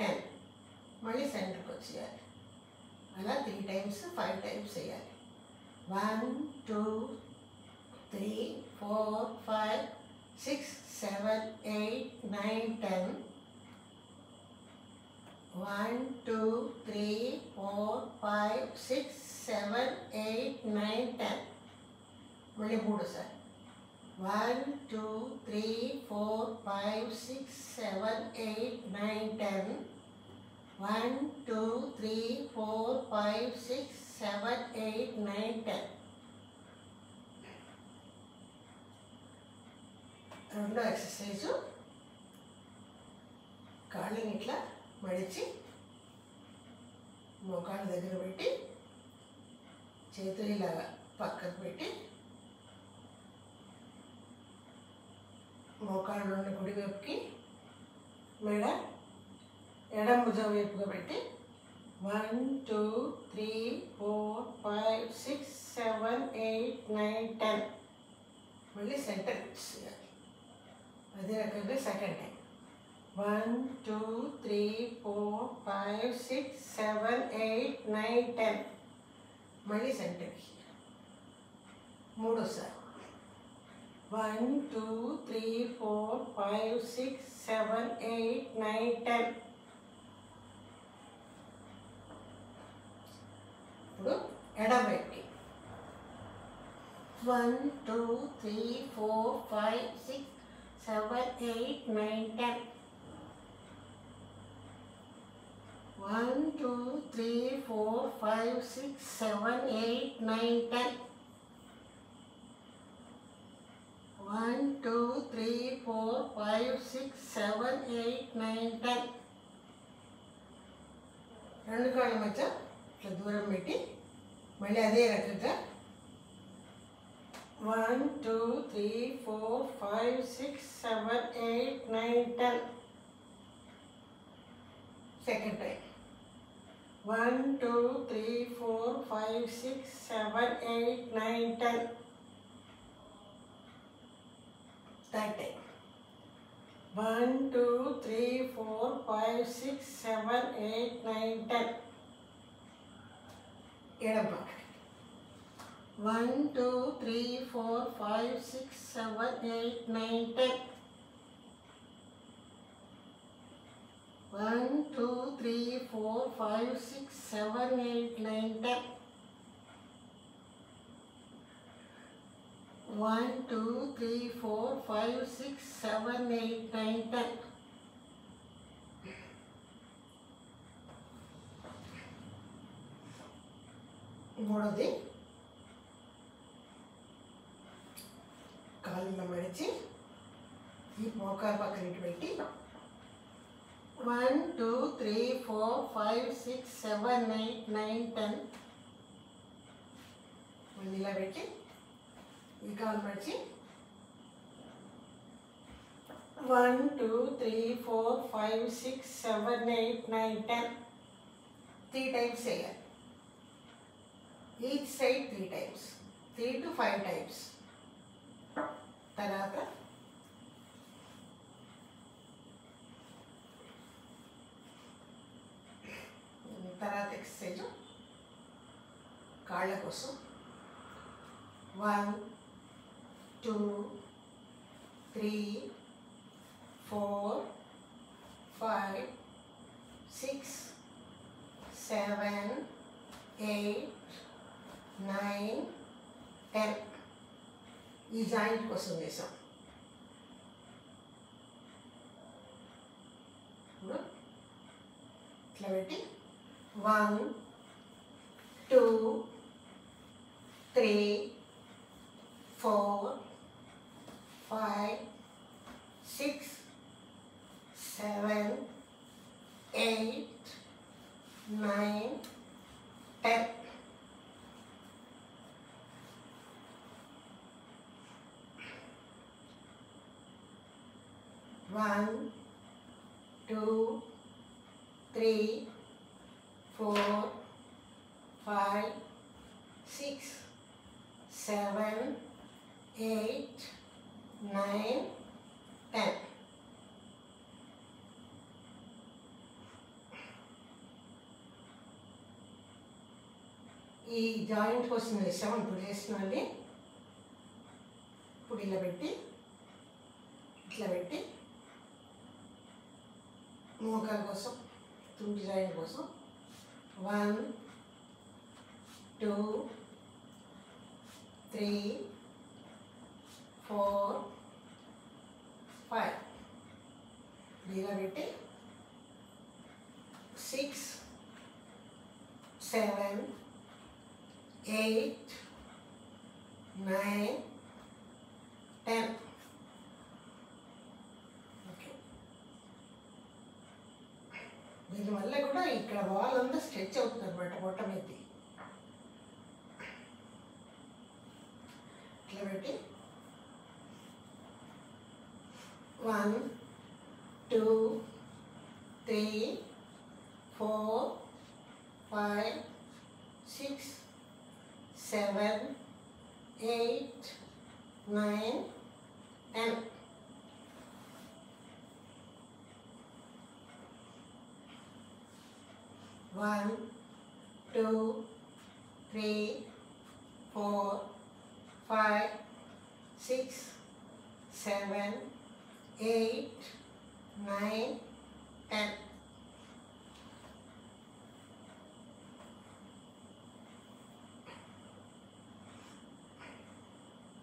10. మళ్ళీ సెంటర్కి వచ్చేయాలి. అలా 3 టైమ్స్ 5 టైమ్స్ చేయాలి. 1 2 3 4 5 6 7 8 9 10. 1 2 3 4 5 6 7 8 9 10. మళ్ళీ 3 సార్. 1 2 3 4 5 6 7 8 9 10. 1 2 3 4 5 6 7 8 9 10. రెండో ఎక్సర్సైజు కాళ్ళని ఇట్లా మడిచి మోకాళ్ళ దగ్గర పెట్టి చేతులు ఇలాగా పక్కకు పెట్టి మోకాళ్ళ నుండి కుడి వైపుకి మెడ ఎడమ భుజం వైపుగా పెట్టి 1 2 3 4 5 6 7 8 9 10. మళ్ళీ సెంటర్ చేయాలి. అదే రకంగా సెకండ్ టైం 1 2 3 4 5 6 7 8 9 10. మళ్ళీ సెంటర్కి మూడోసారి 1 2 3 4 5 6 7 8 9 10. ఇప్పుడు ఎడమ వైపుకి 1 2 3 4 5 6 7 8 9 10. 1 2 3 4 5 6 7 8 9 10. 1 2 3 4 5 6 7 8 9 10. రెండు కాళ్ళ మధ్య ఇట్లా దూరం పెట్టి మళ్ళీ అదే రకంగా 1 2 3 4 5 6 7 8 9 10. Second time 1 2 3 4 5 6 7 8 9 10. Third time 1 2 3 4 5 6 7 8 9 10. ఎడమ పక్క 1 2 3 4 5 6 7 8 9 10. 1 2 3 4 5 6 7 8 9 10. 1 2 3 4 5 6 7 8 9 10. మూడోది కాళ్ళను మడిచి ఈ మోకాలు పక్కన ఇటు పెట్టి 1 2 3 4 5 6 7 8 9 10. మళ్ళీ ఇలా పెట్టి ఈ కాలు మడిచి 1 2 3 4 5 6 7 8 9 10. 3 టైమ్స్ చేయాలి. Each side 3 times, 3 to 5 times. తర్వాత ఎక్సర్సైజ్ కాళ్ళ కోసం 1 2 3 4 5 6 7 8 9 10. ఈ జాయింట్ కోసం వేసాం. ఇట్లా పెట్టి 1 2 3 4 5 6 7 8 9 10. One, 2, 3, 4, 5, 6, 7, 8, 9, 10. ఈ జాయింట్ కోసం వేసాము ఇప్పుడు చేసినండి. ఇప్పుడు ఇలా పెట్టి ఇట్లా పెట్టి మోకాల కోసం తుంటి జాయింట్ కోసం 1 2 3 4 5 ఇలా పెట్టి 6 7 8 9 10. ఓకే, దీనివల్ల కూడా ఇక్కడ వాల్ అంతా స్ట్రెచ్ అవుతుంది అనమాట. పొట్ట మీద ఇట్లా పెట్టి 1 2 3 4 5 6 7 8 9 10. One, 2, 3, 4, 5, 6, 7, 8, 9, 10.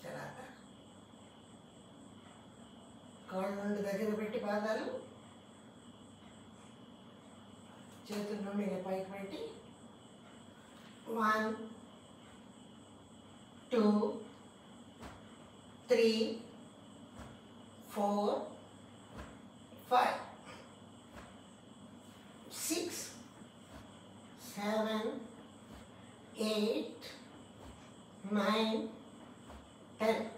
తర్వాత కాళ్ళు నుండి దగ్గర పెట్టి పాదాలు చేతుల నుండి ఇలా పైకి పెట్టి 1 2 3 4 5 6 7 8 9 10.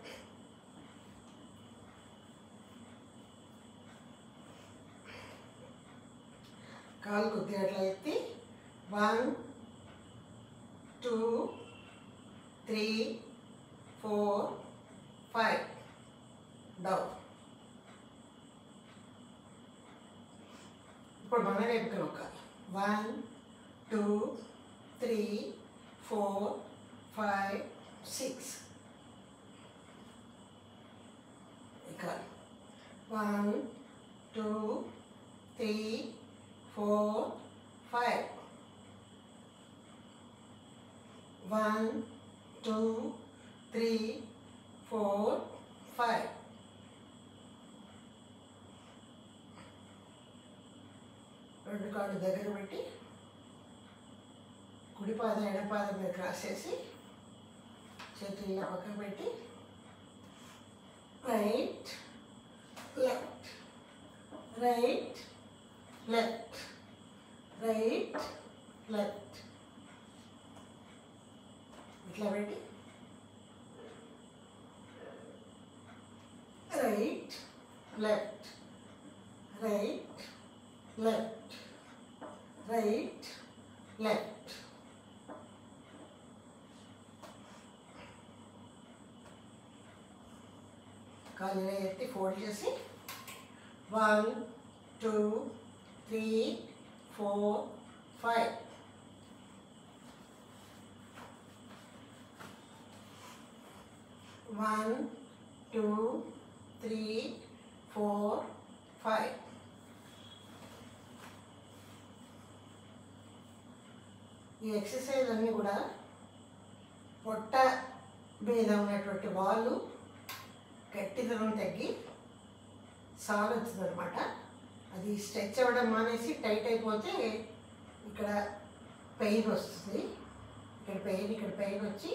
కాలు కొద్దిగా అట్లా ఎత్తి 1 2 3 4 5 డౌన్. ఇప్పుడు మన వైపుకి నొక్కాలి. 1 2 3 4 5 6 ఎక్కాలి. 1 2 3 4 5 1 2 3 4 5 రెండు కాళ్ళు దగ్గర పెట్టి కుడి పాదం ఎడపాదం మీద క్రాస్ చేసి చేతులు ఇలా పక్కన పెట్టి right left right left right left ఇట్లా పెట్టి right left right left right left. కాళ్ళు ఎత్తి ఫోల్డ్ చేసి 1 2 3 4 5 1 2 3 4 5. ఈ ఎక్సర్సైజ్ అన్నీ కూడా పొట్ట మీద ఉన్నటువంటి వాళ్ళు గట్టిదనం తగ్గి సాల్ వచ్చింది అనమాట. అది స్ట్రెచ్ అవ్వడం మానేసి టైట్ అయిపోతే ఇక్కడ పెయిన్ వస్తుంది. ఇక్కడ పెయిన్ వచ్చి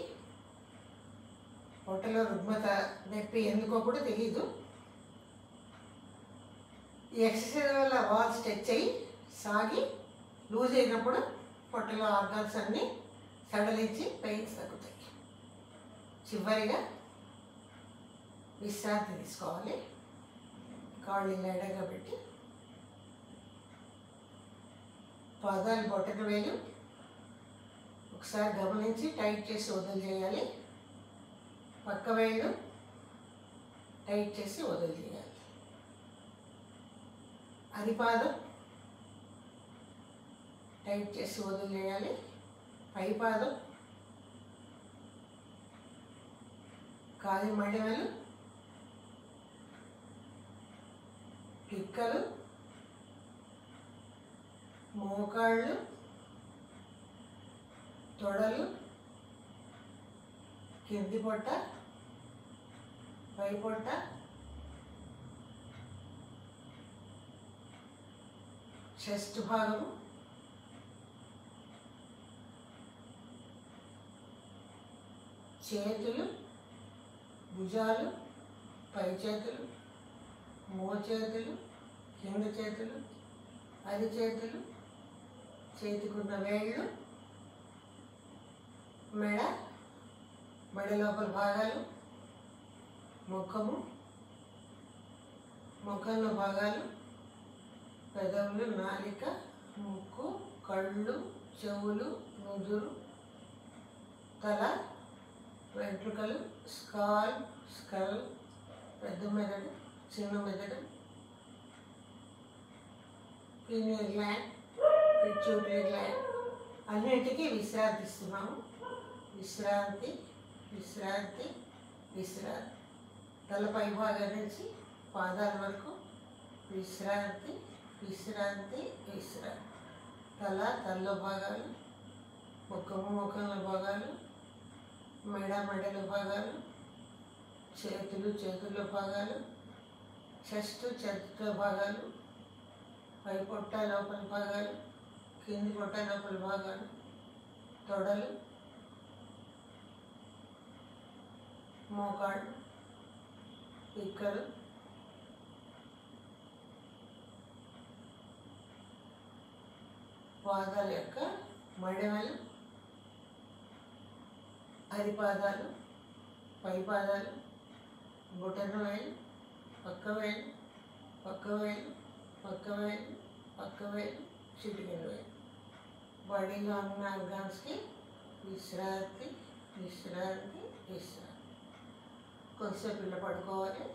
పొట్టలో రుగ్మత నొప్పి ఎందుకో కూడా తెలీదు. ఈ ఎక్సర్సైజ్ వల్ల వాల్ స్ట్రెచ్ అయ్యి సాగి లూజ్ అయినప్పుడు పొట్టలో ఆర్గాన్స్ అన్నీ సడలించి పెయిన్స్ తగ్గుతాయి. చివరిగా విశ్రాంతి తీసుకోవాలి. కాళ్ళు ఇలా ఎడగా పెట్టి పాదాలు బొట్టన వేలు ఒకసారి గమనించి టైట్ చేసి వదిలిచేయాలి. పక్క వేళ్ళు టైట్ చేసి వదిలిచేయాలి. అరిపాదం టైట్ చేసి వదిలిచేయాలి. పై పాదం కాలి మడిమలు, పిక్కలు, మోకాళ్ళు, తొడలు, కింది పొట్ట, పై పొట్ట, చెస్ట్ భాగము, చేతులు, భుజాలు, పై చేతులు, మోచేతులు, కింద చేతులు, అరిచేతులు, చేతికున్న వేళ్ళు, మెడ, మెడ లోపల భాగాలు, ముఖము, ముఖంలో భాగాలు, పెదవులు, నాలిక, ముక్కు, కళ్ళు, చెవులు, నుదురు, తల, వెంట్రుకలు, స్కల్, పెద్ద మెదడు, చిన్న మెదడు, పీనియల్ గ్లాండ్, పిట్యూటరీ గ్లాండ్, అన్నిటికీ విశ్రాంతిస్తున్నాము. విశ్రాంతి, విశ్రాంతి, విశ్రాంతి. తల పై భాగం నుంచి పాదాల వరకు విశ్రాంతి, విశ్రాంతి, విశ్రాంతి. తలలో భాగాలు, ముఖంలో భాగాలు, మెడలో భాగాలు, చేతుల్లో భాగాలు, చెస్ట్లో భాగాలు, పై పొట్ట లోపల భాగాలు, కింది పొట్ట లోపల భాగాలు, తొడలు, మోకాళ్ళు, పిక్కలు, పాదాల యొక్క మడిమలు, అరిపాదాలు, పై పాదాలు, బొటన వేలు, పక్క వేలు, పక్క వేలు, పక్క వేలు, పక్క వేలు, చిటికెన వేలు. బాడీలో ఉన్న ఆర్గాన్స్కి విశ్రాంతి, విశ్రాంతి, విశ్రాంతి. కొంచెంసేపు ఇలా పడుకోవాలి.